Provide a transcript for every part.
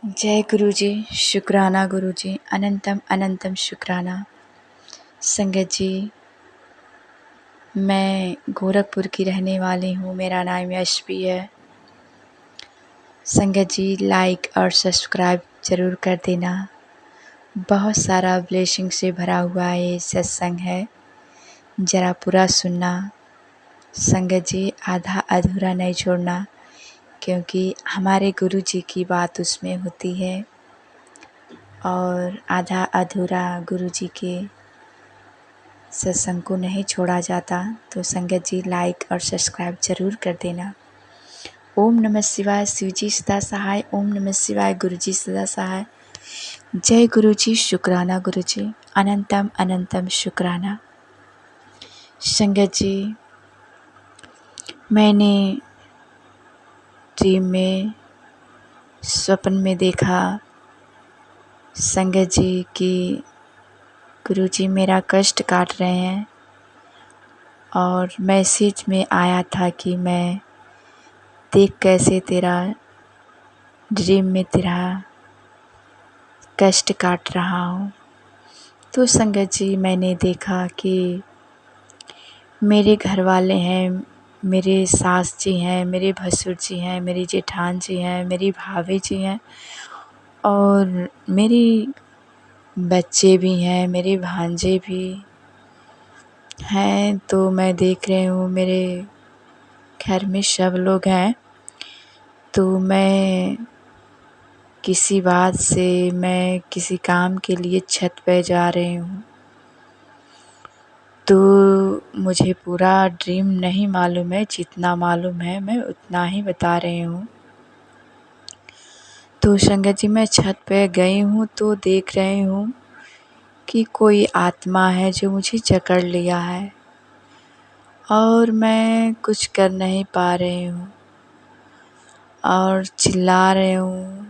जय गुरुजी, शुक्राना गुरुजी, अनंतम अनंतम शुक्राना। संगत जी, मैं गोरखपुर की रहने वाली हूँ। मेरा नाम यशवी है। संगत जी, लाइक और सब्सक्राइब ज़रूर कर देना। बहुत सारा ब्लेसिंग से भरा हुआ ये सत्संग है, ज़रा पूरा सुनना। संगत जी, आधा अधूरा नहीं छोड़ना, क्योंकि हमारे गुरुजी की बात उसमें होती है और आधा अधूरा गुरुजी के सत्संग को नहीं छोड़ा जाता। तो संगत जी, लाइक और सब्सक्राइब ज़रूर कर देना। ओम नमः शिवाय, शिवजी सदा सहाय। ओम नमः शिवाय, गुरुजी सदा सहाय। जय गुरुजी, शुक्राना गुरुजी, अनंतम अनंतम शुक्राना। संगत जी, मैंने ड्रीम में, स्वप्न में देखा संगत जी कि गुरुजी मेरा कष्ट काट रहे हैं, और मैसेज में आया था कि मैं देख कैसे तेरा ड्रीम में तेरा कष्ट काट रहा हूँ। तो संगत जी, मैंने देखा कि मेरे घर वाले हैं, मेरे सास जी हैं, मेरे भसुर जी हैं, मेरी जेठान जी हैं, मेरी भाभी जी हैं और मेरी बच्चे भी हैं, मेरे भांजे भी हैं। तो मैं देख रही हूँ मेरे घर में सब लोग हैं। तो मैं किसी बात से, मैं किसी काम के लिए छत पे जा रही हूँ। तो मुझे पूरा ड्रीम नहीं मालूम है, जितना मालूम है मैं उतना ही बता रही हूँ। तो संगत जी, मैं छत पे गई हूँ तो देख रही हूँ कि कोई आत्मा है जो मुझे जकड़ लिया है और मैं कुछ कर नहीं पा रही हूँ और चिल्ला रही हूँ,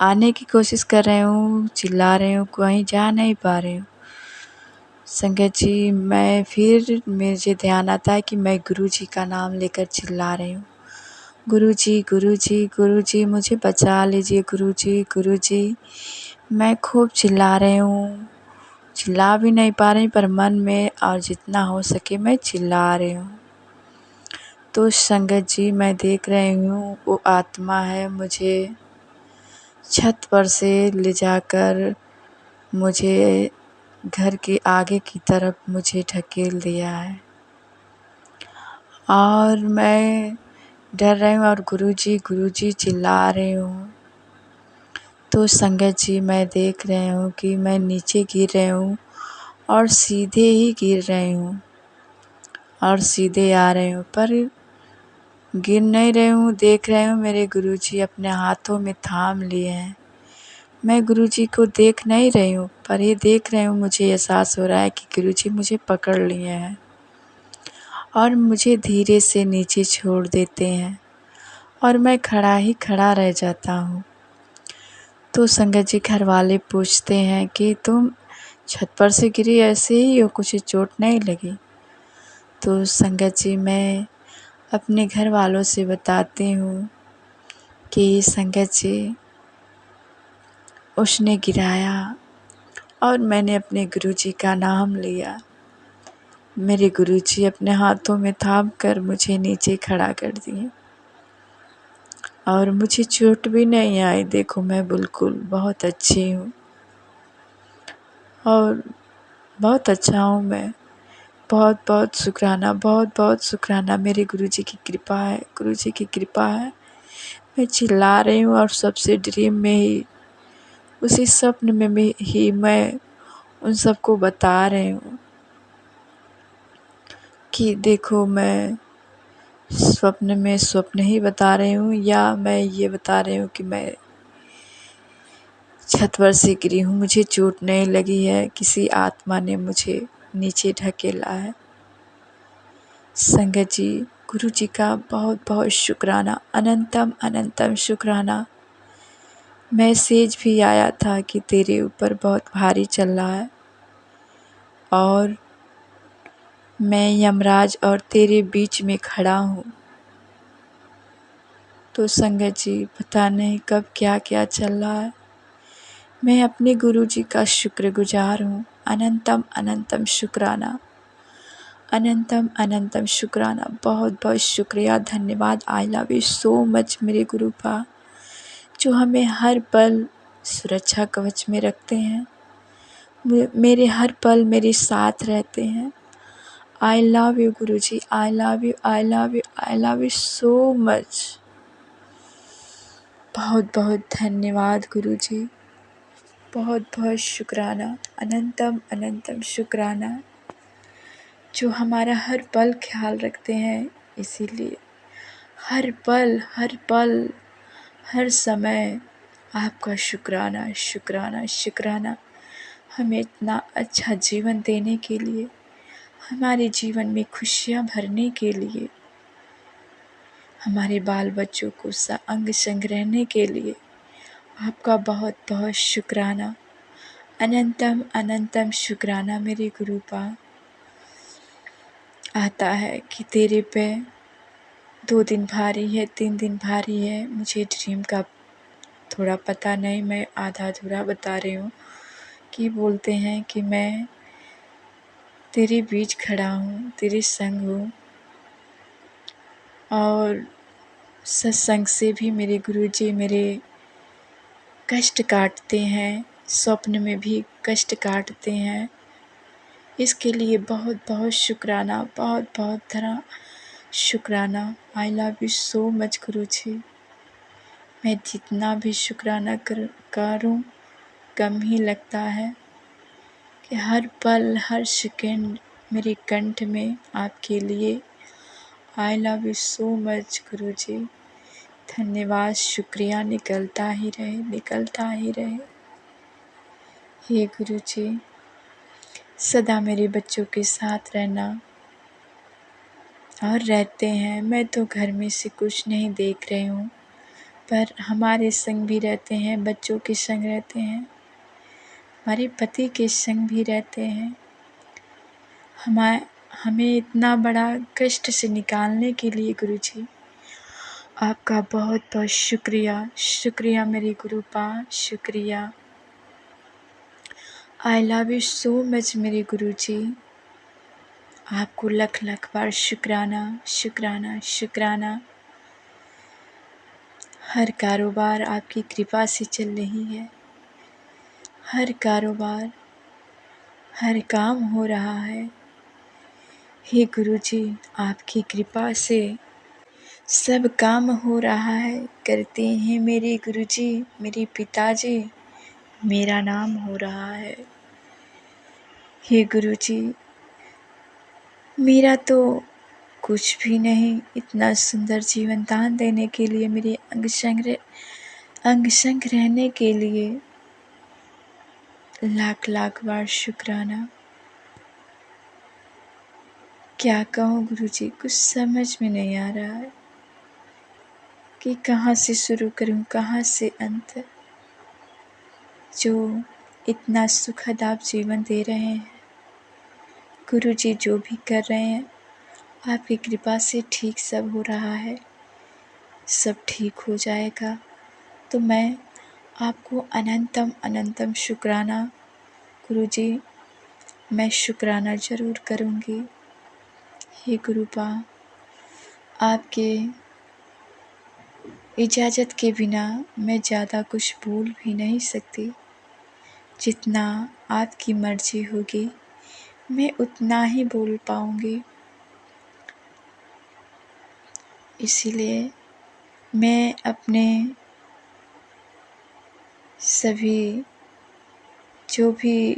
आने की कोशिश कर रही हूँ, चिल्ला रही हूँ, कहीं जा नहीं पा रही हूँ। संगत जी, मैं फिर मुझे ध्यान आता है कि मैं गुरुजी का नाम लेकर चिल्ला रही हूँ, गुरुजी गुरुजी गुरुजी मुझे बचा लीजिए, गुरुजी गुरुजी। मैं खूब चिल्ला रही हूँ, चिल्ला भी नहीं पा रही पर मन में और जितना हो सके मैं चिल्ला रही हूँ। तो संगत जी, मैं देख रही हूँ वो आत्मा है मुझे छत पर से ले जाकर मुझे घर के आगे की तरफ मुझे ढकेल दिया है और मैं डर रही हूँ और गुरुजी गुरुजी चिल्ला रही हूँ। तो संगत जी, मैं देख रही हूँ कि मैं नीचे गिर रही हूँ और सीधे ही गिर रही हूँ और सीधे आ रही हूँ, पर गिर नहीं रही हूँ। देख रही हूँ मेरे गुरुजी अपने हाथों में थाम लिए हैं। मैं गुरुजी को देख नहीं रही हूँ, पर ये देख रही हूँ, मुझे एहसास हो रहा है कि गुरुजी मुझे पकड़ लिए हैं और मुझे धीरे से नीचे छोड़ देते हैं और मैं खड़ा ही खड़ा रह जाता हूँ। तो संगत जी, घर वाले पूछते हैं कि तुम छत पर से गिरी ऐसे ही हो, कुछ चोट नहीं लगी? तो संगत जी, मैं अपने घर वालों से बताती हूँ कि संगत जी, उसने गिराया और मैंने अपने गुरुजी का नाम लिया। मेरे गुरुजी अपने हाथों में थाम कर मुझे नीचे खड़ा कर दिए और मुझे चोट भी नहीं आई। देखो, मैं बिल्कुल बहुत अच्छी हूँ और बहुत अच्छा हूँ मैं। बहुत बहुत शुक्राना, बहुत बहुत शुक्राना। मेरे गुरुजी की कृपा है, गुरुजी की कृपा है। मैं चिल्ला रही हूँ और सबसे ड्रीम में ही, उसी स्वप्न में ही मैं उन सबको बता रही हूँ कि देखो, मैं स्वप्न में स्वप्न ही बता रही हूँ या मैं ये बता रही हूँ कि मैं छत पर से गिरी हूँ, मुझे चोट नहीं लगी है, किसी आत्मा ने मुझे नीचे ढकेला है। संगत जी, गुरु जी का बहुत बहुत शुक्राना, अनंतम अनंतम शुक्राना। मैसेज भी आया था कि तेरे ऊपर बहुत भारी चल रहा है और मैं यमराज और तेरे बीच में खड़ा हूँ। तो संगत जी पता नहीं कब क्या क्या चल रहा है। मैं अपने गुरु जी का शुक्रगुजार हूँ। अनंतम अनंतम शुक्राना, अनंतम अनंतम शुक्राना। बहुत बहुत शुक्रिया, धन्यवाद। आई लव यू सो मच मेरे गुरु पा, जो हमें हर पल सुरक्षा कवच में रखते हैं, मेरे हर पल मेरे साथ रहते हैं। आई love you Guru ji, I love you, I love you, I love you so much. बहुत बहुत धन्यवाद गुरु जी, बहुत बहुत शुक्राना, अनंतम अनंतम शुक्राना, जो हमारा हर पल ख्याल रखते हैं। इसीलिए हर पल हर पल हर समय आपका शुक्राना शुक्राना शुक्राना, हमें इतना अच्छा जीवन देने के लिए, हमारे जीवन में खुशियाँ भरने के लिए, हमारे बाल बच्चों को अंग संग रहने के लिए आपका बहुत बहुत शुक्राना, अनंतम अनंतम शुक्राना मेरे गुरु पा। आता है कि तेरे पे 2 दिन भारी है, 3 दिन भारी है। मुझे ड्रीम का थोड़ा पता नहीं, मैं आधा अधूरा बता रही हूँ। कि बोलते हैं कि मैं तेरे बीच खड़ा हूँ, तेरे संग हूँ, और सत्संग से भी मेरे गुरुजी मेरे कष्ट काटते हैं, स्वप्न में भी कष्ट काटते हैं। इसके लिए बहुत बहुत शुक्राना, बहुत बहुत धरा शुक्राना। I love you so much Guruji. मैं जितना भी शुक्राना करूँ कम ही लगता है, कि हर पल हर सेकंड मेरे कंठ में आपके लिए। I love you so much Guruji. धन्यवाद, शुक्रिया निकलता ही रहे, निकलता ही रहे। हे गुरुजी, सदा मेरे बच्चों के साथ रहना, और रहते हैं। मैं तो घर में से कुछ नहीं देख रही हूँ, पर हमारे संग भी रहते हैं, बच्चों के संग रहते हैं, हमारे पति के संग भी रहते हैं। हमें इतना बड़ा कष्ट से निकालने के लिए गुरुजी आपका बहुत बहुत शुक्रिया, शुक्रिया मेरे गुरु पा, शुक्रिया। आई लव यू सो मच मेरे गुरुजी। आपको लख लख बार शुक्राना शुक्राना शुक्राना। हर कारोबार आपकी कृपा से चल रही है, हर कारोबार हर काम हो रहा है। हे गुरुजी, आपकी कृपा से सब काम हो रहा है। करते हैं मेरे गुरुजी, मेरे पिताजी, मेरा नाम हो रहा है। हे गुरुजी, मेरा तो कुछ भी नहीं, इतना सुंदर जीवन दान देने के लिए, मेरे अंग संग रहने के लिए लाख लाख बार शुक्राना। क्या कहूँ गुरुजी, कुछ समझ में नहीं आ रहा है कि कहाँ से शुरू करूँ, कहाँ से अंत। जो इतना सुखद आप जीवन दे रहे हैं गुरुजी, जो भी कर रहे हैं आपकी कृपा से ठीक सब हो रहा है, सब ठीक हो जाएगा। तो मैं आपको अनंतम अनंतम शुक्राना गुरुजी, मैं शुक्राना ज़रूर करूँगी। हे गुरुपा, आपके इजाज़त के बिना मैं ज़्यादा कुछ बोल भी नहीं सकती। जितना आपकी मर्ज़ी होगी मैं उतना ही बोल पाऊँगी। इसीलिए मैं अपने सभी जो भी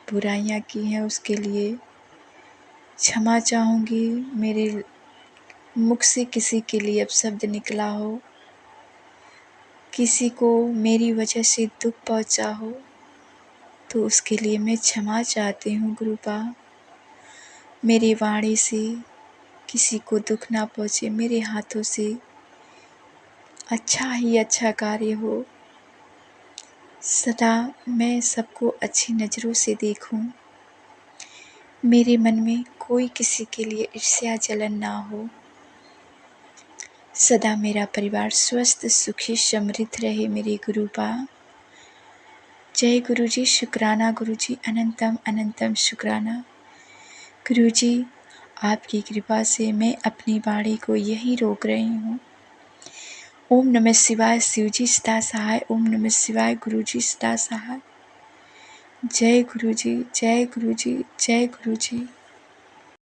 बुराइयां की हैं उसके लिए क्षमा चाहूँगी। मेरे मुख से किसी के लिए अपशब्द निकला हो, किसी को मेरी वजह से दुख पहुँचा हो, तो उसके लिए मैं क्षमा चाहती हूँ गुरुपा। मेरी वाणी से किसी को दुख ना पहुँचे, मेरे हाथों से अच्छा ही अच्छा कार्य हो, सदा मैं सबको अच्छी नज़रों से देखूं, मेरे मन में कोई किसी के लिए ईर्ष्या जलन ना हो, सदा मेरा परिवार स्वस्थ सुखी समृद्ध रहे मेरे गुरुपा। जय गुरु जी, शुक्राना गुरु जी, अनंतम अनंतम शुक्राना। गुरु जी, आपकी कृपा से मैं अपनी वाणी को यही रोक रही हूँ। ओम नमः शिवाय, शिव जी सदा सहाय। ओम नमः शिवाय, गुरु जी सदा सहाय। जय गुरु जी, जय गुरु जी, जय गुरु जी।